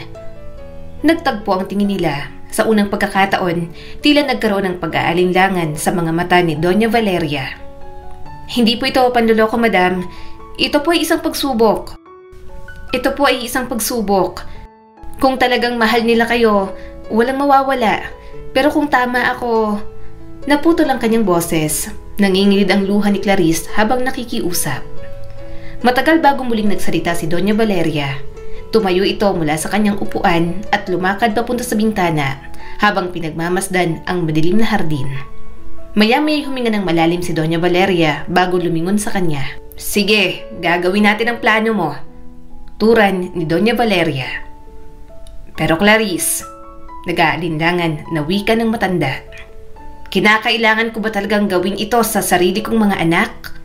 Nagtagpo ang tingin nila. Sa unang pagkakataon, tila nagkaroon ng pag-aalinlangan sa mga mata ni Doña Valeria. Hindi po ito panloloko, madam. Ito po ay isang pagsubok. Ito po ay isang pagsubok. Kung talagang mahal nila kayo, walang mawawala. Pero kung tama ako... Naputol ang kanyang boses. Nangingilid ang luha ni Clarice habang nakikiusap. Matagal bago muling nagsalita si Doña Valeria. Tumayo ito mula sa kanyang upuan at lumakad papunta sa bintana habang pinagmamasdan ang madilim na hardin. Maya-maya huminga ng malalim si Doña Valeria bago lumingon sa kanya. Sige, gagawin natin ang plano mo. Turan ni Doña Valeria. Pero Clarice, nag-aalinlangan na wika ng matanda. Kinakailangan ko ba talagang gawin ito sa sarili kong mga anak?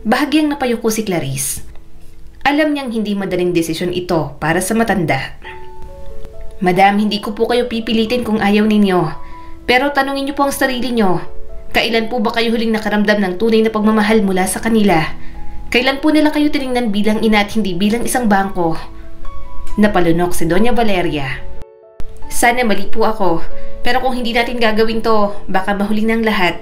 Bahagyang napayuko si Clarice. Alam niyang hindi madaling desisyon ito para sa matanda. Madam, hindi ko po kayo pipilitin kung ayaw ninyo. Pero tanungin niyo po ang sarili niyo. Kailan po ba kayo huling nakaramdam ng tunay na pagmamahal mula sa kanila? Kailan po nila kayo tiningnan bilang ina at hindi bilang isang bangko? Napalunok si Doña Valeria. Sana mali po ako. Pero kung hindi natin gagawin to, baka mahuling ng lahat.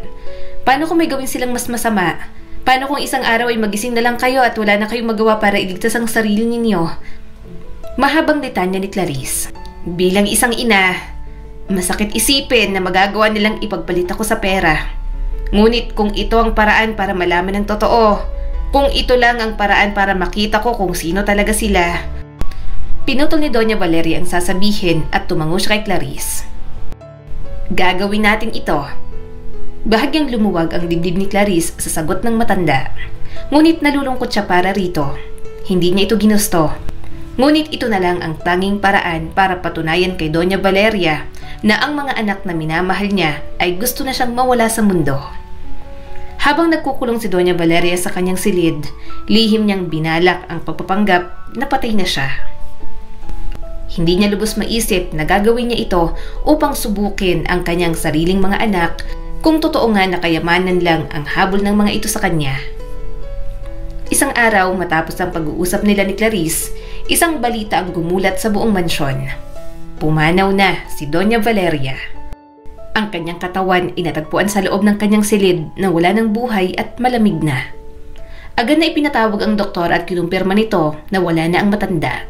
Paano kung may gawin silang mas masama? Paano kung isang araw ay magising na lang kayo at wala na kayong magawa para iligtas ang sarili ninyo? Mahabang litanya ni Clarice. Bilang isang ina, masakit isipin na magagawa nilang ipagpalit ako sa pera. Ngunit kung ito ang paraan para malaman ng totoo, kung ito lang ang paraan para makita ko kung sino talaga sila. Pinutol ni Doña Valeria ang sasabihin at tumango siya kay Clarice. Gagawin natin ito. Bahagyang lumuwag ang dibdib ni Clarice sa sagot ng matanda. Ngunit nalulungkot siya para rito. Hindi niya ito ginusto. Ngunit ito na lang ang tanging paraan para patunayan kay Doña Valeria na ang mga anak na minamahal niya ay gusto na siyang mawala sa mundo. Habang nagkukulong si Doña Valeria sa kanyang silid, lihim niyang binalak ang pagpapanggap na patay na siya. Hindi niya lubos maisip na gagawin niya ito upang subukin ang kanyang sariling mga anak kung totoo nga na kayamanan lang ang habol ng mga ito sa kanya. Isang araw matapos ang pag-uusap nila ni Clarice, isang balita ang gumulat sa buong mansyon. Pumanaw na si Doña Valeria. Ang kanyang katawan inatagpuan sa loob ng kanyang silid na wala ng buhay at malamig na. Agad na ipinatawag ang doktor at kinumpirma nito na wala na ang matanda.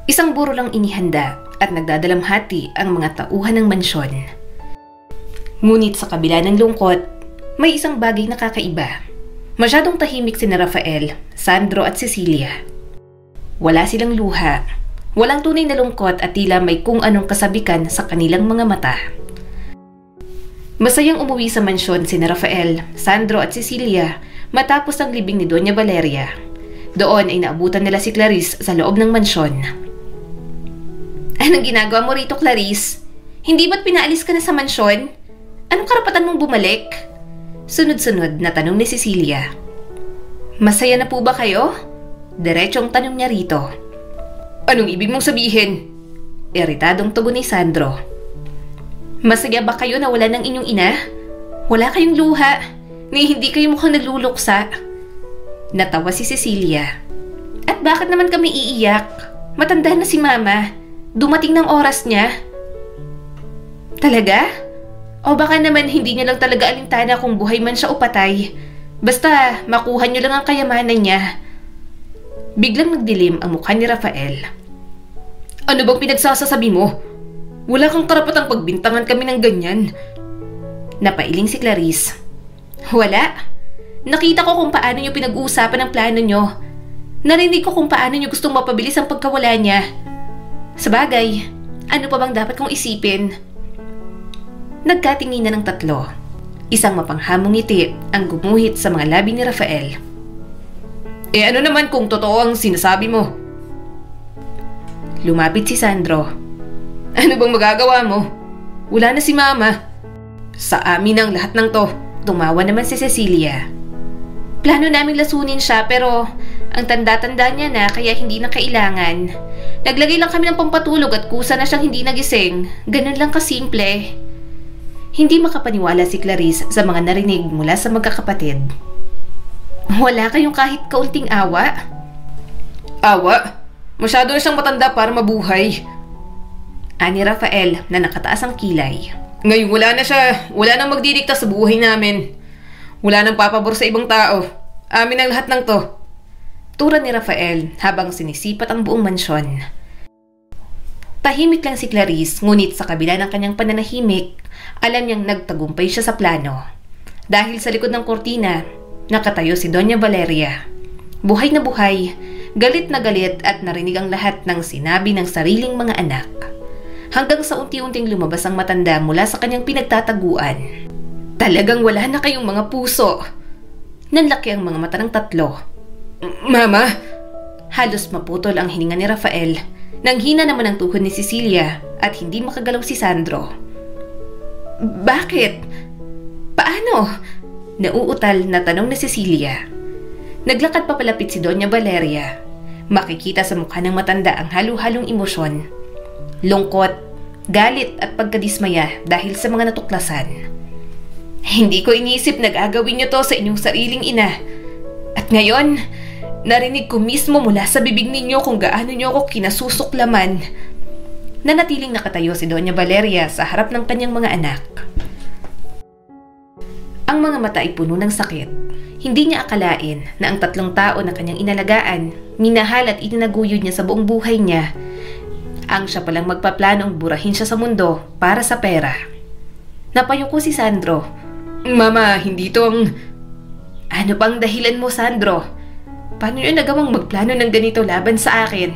Isang buro lang inihanda at nagdadalamhati ang mga tauhan ng mansyon. Ngunit sa kabila ng lungkot, may isang bagay na kakaiba. Masyadong tahimik sina Rafael, Sandro at Cecilia. Wala silang luha, walang tunay na lungkot at tila may kung anong kasabikan sa kanilang mga mata. Masayang umuwi sa mansyon sina Rafael, Sandro at Cecilia matapos ang libing ni Doña Valeria. Doon ay naabutan nila si Clarice sa loob ng mansyon. Anong ginagawa mo rito, Clarice? Hindi ba't pinaalis ka na sa mansyon? Anong karapatan mong bumalik? Sunod-sunod na tanong ni Cecilia. Masaya na po ba kayo? Diretsong tanong niya rito. Anong ibig mong sabihin? Iritadong tugon ni Sandro. Masaya ba kayo na wala ng inyong ina? Wala kayong luha? Ni hindi kayo mukhang naluluksa? Natawa si Cecilia. At bakit naman kami iiyak? Matanda na si Mama. Dumating ng oras niya. Talaga? O baka naman hindi niya lang talaga alintana kung buhay man siya o patay. Basta makuha niyo lang ang kayamanan niya. Biglang nagdilim ang mukha ni Rafael. Ano bang pinagsasasabi mo? Wala kang karapatang pagbintangan kami ng ganyan. Napailing si Clarice. Wala. Nakita ko kung paano niyo pinag-uusapan ang plano niyo. Narinig ko kung paano niyo gustong mapabilis ang pagkawala niya. Sabagay, ano pa bang dapat kong isipin? Nagkatinginan ng tatlo. Isang mapanghamong ngiti ang gumuhit sa mga labi ni Rafael. Ano naman kung totoo ang sinasabi mo? Lumapit si Sandro. Ano bang magagawa mo? Wala na si Mama. Sa amin ang lahat ng to. Tumawa naman si Cecilia. Plano naming lasunin siya pero ang tanda-tanda niya na kaya hindi na kailangan. Naglagay lang kami ng pampatulog at kusa na siyang hindi nagising. Ganun lang kasimple. Hindi makapaniwala si Clarice sa mga narinig mula sa magkakapatid. Wala kayong kahit kaunting awa? Awa? Masyado na siyang matanda para mabuhay. Ani Rafael na nakataas ang kilay. Ngayon wala na siya. Wala nang magdidikta sa buhay namin. Wala nang papabor sa ibang tao. Amin ang lahat ng to. Tura ni Rafael habang sinisipat ang buong mansyon. Tahimik lang si Clarice, ngunit sa kabila ng kanyang pananahimik, alam niyang nagtagumpay siya sa plano. Dahil sa likod ng kortina, nakatayo si Doña Valeria. Buhay na buhay, galit na galit at narinig ang lahat ng sinabi ng sariling mga anak. Hanggang sa unti-unting lumabas ang matanda mula sa kanyang pinagtataguan. Talagang wala na kayong mga puso. Nanlaki ang mga mata ng tatlo. Mama! Halos maputol ang hininga ni Rafael. Nang hina naman ang tuhod ni Cecilia at hindi makagalaw si Sandro. Bakit? Paano? Nauutal na tanong ni Cecilia. Naglakad papalapit si Doña Valeria. Makikita sa mukha ng matanda ang halo-halong emosyon. Lungkot, galit at pagkadismaya dahil sa mga natuklasan. Hindi ko iniisip na gagawin niyo to sa inyong sariling ina. At ngayon, narinig ko mismo mula sa bibig ninyo kung gaano niyo ako kinasusuklaman. Nanatiling nakatayo si Doña Valeria sa harap ng kanyang mga anak. Ang mga mata ay puno ng sakit. Hindi niya akalain na ang 3 tao na kanyang inalagaan, minahal at itinaguyod niya sa buong buhay niya, ang siya palang magpaplanong burahin siya sa mundo para sa pera. Napayuko si Sandro. Mama, hindi to ang... Ano pang dahilan mo, Sandro? Paano yun nagawang magplano ng ganito laban sa akin?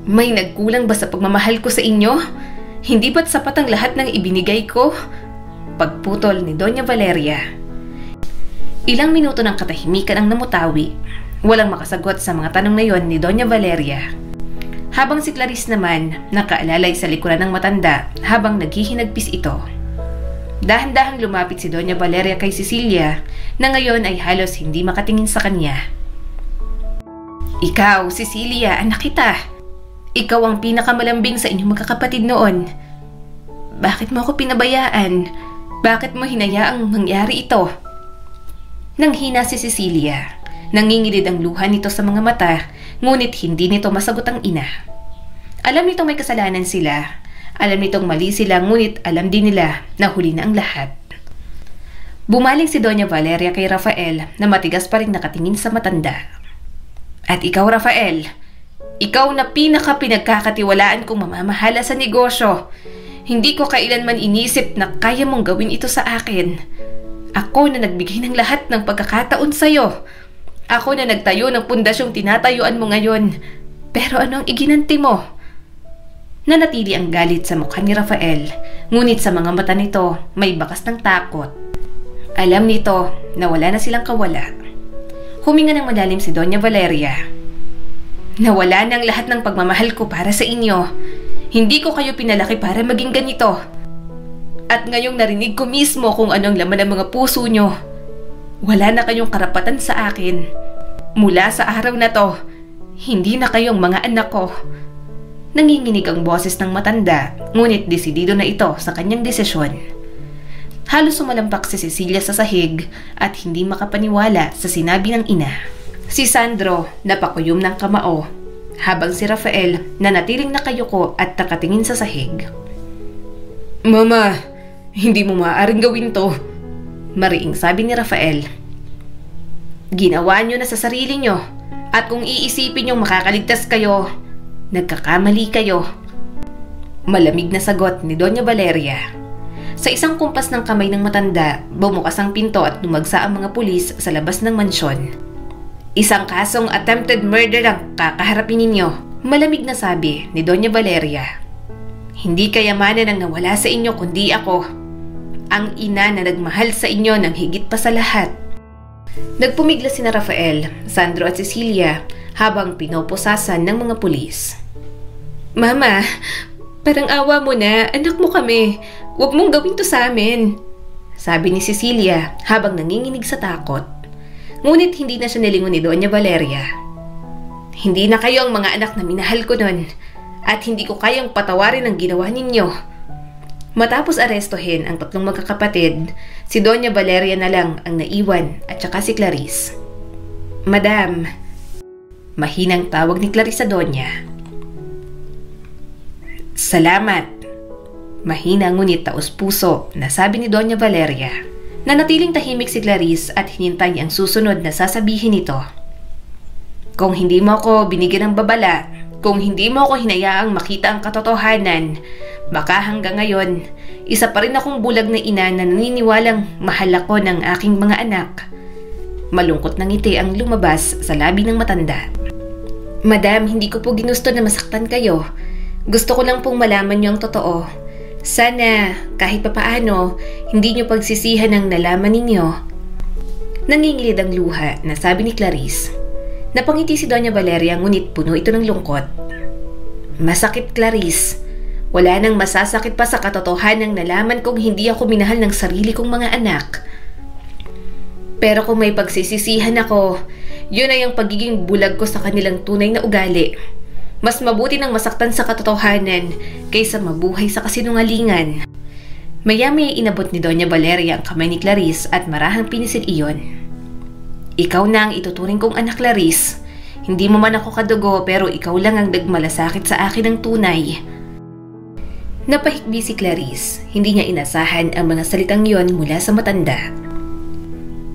May nagkulang ba sa pagmamahal ko sa inyo? Hindi ba't sapat ang lahat ng ibinigay ko? Pagputol ni Doña Valeria. Ilang minuto ng katahimikan ang namutawi. Walang makasagot sa mga tanong na yon ni Doña Valeria. Habang si Clarice naman nakaalalay sa likuran ng matanda habang naghihinagpis ito. Dahan-dahang lumapit si Doña Valeria kay Cecilia na ngayon ay halos hindi makatingin sa kanya. Ikaw, Cecilia, anak kita. Ikaw ang pinakamalambing sa inyong magkakapatid noon. Bakit mo ako pinabayaan? Bakit mo hinayaang mangyari ito? Nanghina si Cecilia. Nangingilid ang luha nito sa mga mata, ngunit hindi nito masagot ang ina. Alam nitong may kasalanan sila. Alam nitong mali sila, ngunit alam din nila na huli na ang lahat. Bumaling si Doña Valeria kay Rafael na matigas pa rin nakatingin sa matanda. At ikaw, Rafael, ikaw na pinaka-pinagkakatiwalaan kong mamamahala sa negosyo. Hindi ko kailanman inisip na kaya mong gawin ito sa akin. Ako na nagbigay ng lahat ng pagkakataon sa'yo. Ako na nagtayo ng pundasyong tinatayuan mo ngayon. Pero ano ang iginanti mo? Nanatili ang galit sa mukha ni Rafael, ngunit sa mga mata nito may bakas ng takot. Alam nito na wala na silang kawala. Huminga ng malalim si Doña Valeria. Nawala na ang lahat ng pagmamahal ko para sa inyo. Hindi ko kayo pinalaki para maging ganito. At ngayong narinig ko mismo kung anong laman ng mga puso nyo, wala na kayong karapatan sa akin. Mula sa araw na to, hindi na kayong mga anak ko. Nanginginig ang boses ng matanda, ngunit desidido na ito sa kanyang desisyon. Halos sumalampak si Cecilia sa sahig at hindi makapaniwala sa sinabi ng ina. Si Sandro napakuyom ng kamao. habang si Rafael nanatiling nakayuko at nakatingin sa sahig. Mama, hindi mo maaaring gawin to, mariing sabi ni Rafael. Ginawa nyo na sa sarili nyo at kung iisipin nyo makakaligtas kayo, nagkakamali kayo. Malamig na sagot ni Doña Valeria. Sa isang kumpas ng kamay ng matanda, bumukas ang pinto at lumagsa ang mga pulis sa labas ng mansyon. Isang kasong attempted murder ang kakaharapin ninyo, malamig na sabi ni Doña Valeria. Hindi kayamanan ang nawala sa inyo kundi ako, ang ina na nagmahal sa inyo ng higit pa sa lahat. Nagpumigla sina Rafael, Sandro at Cecilia habang pinoposasan ng mga pulis. Mama, parang awa mo na, anak mo kami. Huwag mong gawin to sa amin, sabi ni Cecilia habang nanginginig sa takot. Ngunit hindi na siya nilingon ni Doña Valeria. Hindi na kayo ang mga anak na minahal ko nun at hindi ko kayang patawarin ang ginawa ninyo. Matapos arestohin ang tatlong magkakapatid, si Doña Valeria na lang ang naiwan at saka si Clarice. Madam, mahinang tawag ni Clarice sa Doña. Salamat, mahina ngunit taos-puso na sabi ni Doña Valeria. Nanatiling tahimik si Clarice at hinintay ang susunod na sasabihin nito. Kung hindi mo ako binigyan ng babala, kung hindi mo ako hinayaang makita ang katotohanan, baka hanggang ngayon, isa pa rin akong bulag na ina na naniniwalang mahal ako ng aking mga anak. Malungkot na ngiti ang lumabas sa labi ng matanda. Madam, hindi ko po ginusto na masaktan kayo. Gusto ko lang pong malaman niyo ang totoo. Sana, kahit papaano, hindi niyo pagsisihan ang nalaman ninyo. Nangingilid ang luha na sabi ni Clarice. Napangiti si Doña Valeria ngunit puno ito ng lungkot. Masakit, Clarice. Wala nang masasakit pa sa katotohanan ng nalaman kong hindi ako minahal ng sarili kong mga anak. Pero kung may pagsisisihan ako, yun ay ang pagiging bulag ko sa kanilang tunay na ugali. Mas mabuti nang masaktan sa katotohanan kaysa mabuhay sa kasinungalingan. Maya-maya inabot ni Doña Valeria ang kamay ni Clarice at marahang pinisil iyon. Ikaw na ang ituturing kong anak, Clarice. Hindi mo man ako kadugo pero ikaw lang ang nagmalasakit sa akin ng tunay. Napahikbi si Clarice. Hindi niya inasahan ang mga salitang yon mula sa matanda.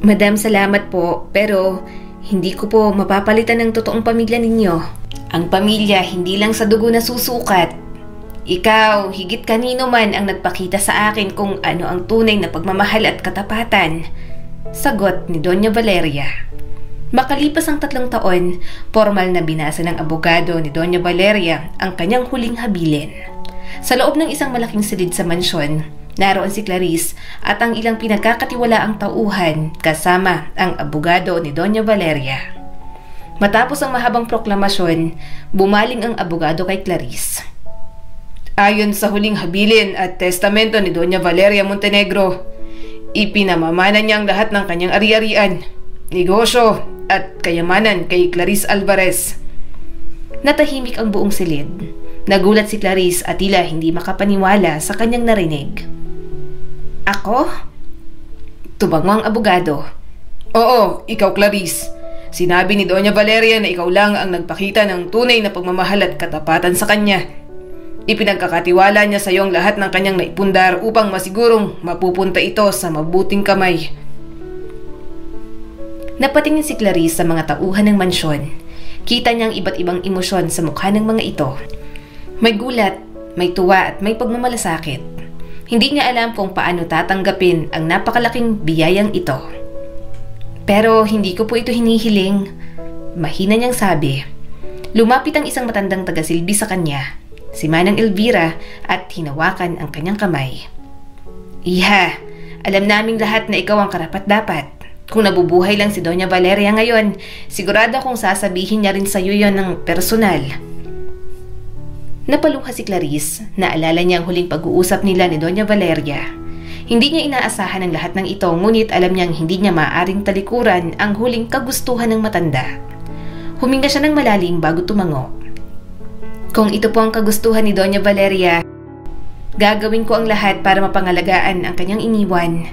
Madam, salamat po pero hindi ko po mapapalitan ng totoong pamilya ninyo. Ang pamilya hindi lang sa dugo na susukat. Ikaw, higit kanino man ang nagpakita sa akin kung ano ang tunay na pagmamahal at katapatan. Sagot ni Doña Valeria. Makalipas ang 3 taon, formal na binasa ng abogado ni Doña Valeria ang kanyang huling habilin. Sa loob ng isang malaking silid sa mansyon, naroon si Clarice at ang ilang pinagkakatiwalaang tauhan kasama ang abogado ni Doña Valeria. Matapos ang mahabang proklamasyon, bumaling ang abogado kay Clarice. Ayon sa huling habilin at testamento ni Doña Valeria Montenegro, ipinamamana niya ang lahat ng kanyang ari-arian, negosyo at kayamanan kay Clarice Alvarez. Natahimik ang buong silid. Nagulat si Clarice at tila hindi makapaniwala sa kanyang narinig. Ako? Tumango ang abogado. Oo, ikaw, Clarice. Sinabi ni Doña Valeria na ikaw lang ang nagpakita ng tunay na pagmamahal at katapatan sa kanya. Ipinagkakatiwala niya sa iyo ang lahat ng kanyang naipundar upang masigurong mapupunta ito sa mabuting kamay. Napatingin si Clarice sa mga tauhan ng mansyon. Kita niyang iba't ibang emosyon sa mukha ng mga ito. May gulat, may tuwa at may pagmamalasakit. Hindi niya alam kung paano tatanggapin ang napakalaking biyayang ito. Pero hindi ko po ito hinihiling. Mahina niyang sabi. Lumapit ang isang matandang tagasilbi sa kanya, si Manang Elvira, at hinawakan ang kanyang kamay. Iha, alam naming lahat na ikaw ang karapat-dapat. Kung nabubuhay lang si Doña Valeria ngayon, sigurado kung sasabihin niya rin sa iyo yon ng personal. Napaluha si Clarice. Naalala niya ang huling pag-uusap nila ni Doña Valeria. Hindi niya inaasahan ang lahat ng ito, ngunit alam niyang hindi niya maaaring talikuran ang huling kagustuhan ng matanda. Huminga siya ng malalim bago tumango. Kung ito po ang kagustuhan ni Doña Valeria, gagawin ko ang lahat para mapangalagaan ang kanyang iniwan.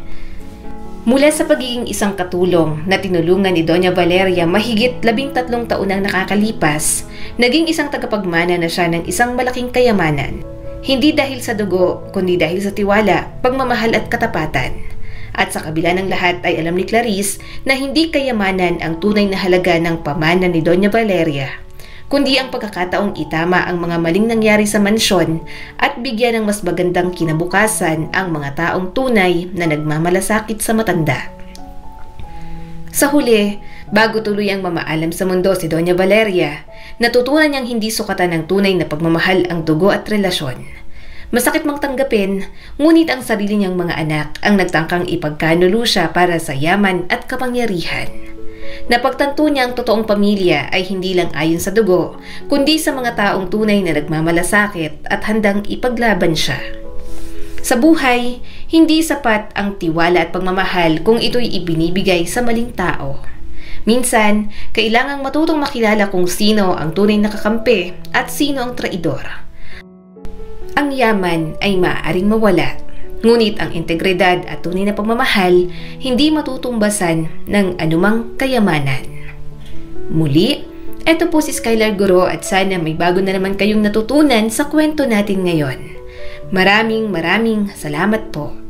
Mula sa pagiging isang katulong na tinulungan ni Doña Valeria mahigit 13 taon ang nakakalipas, naging isang tagapagmana na siya ng isang malaking kayamanan. Hindi dahil sa dugo, kundi dahil sa tiwala, pagmamahal at katapatan. At sa kabila ng lahat ay alam ni Clarice na hindi kayamanan ang tunay na halaga ng pamana ni Doña Valeria, kundi ang pagkakataong itama ang mga maling nangyari sa mansyon at bigyan ng mas magandang kinabukasan ang mga taong tunay na nagmamalasakit sa matanda. Sa huli, bago tuluyang mamaalam sa mundo si Doña Valeria, natutunan niyang hindi sukatan ng tunay na pagmamahal ang dugo at relasyon. Masakit mang tanggapin, ngunit ang sarili niyang mga anak ang nagtangkang ipagkanulo siya para sa yaman at kapangyarihan. Napagtanto niya ang totoong pamilya ay hindi lang ayon sa dugo, kundi sa mga taong tunay na nagmamalasakit at handang ipaglaban siya. Sa buhay, hindi sapat ang tiwala at pagmamahal kung ito'y ibinibigay sa maling tao. Minsan, kailangang matutong makilala kung sino ang tunay na kakampi at sino ang traidor. Ang yaman ay maaaring mawala, ngunit ang integridad at tunay na pagmamahal hindi matutumbasan ng anumang kayamanan. Muli, eto po si Skylar Guro at sana may bago na naman kayong natutunan sa kwento natin ngayon. Maraming salamat po.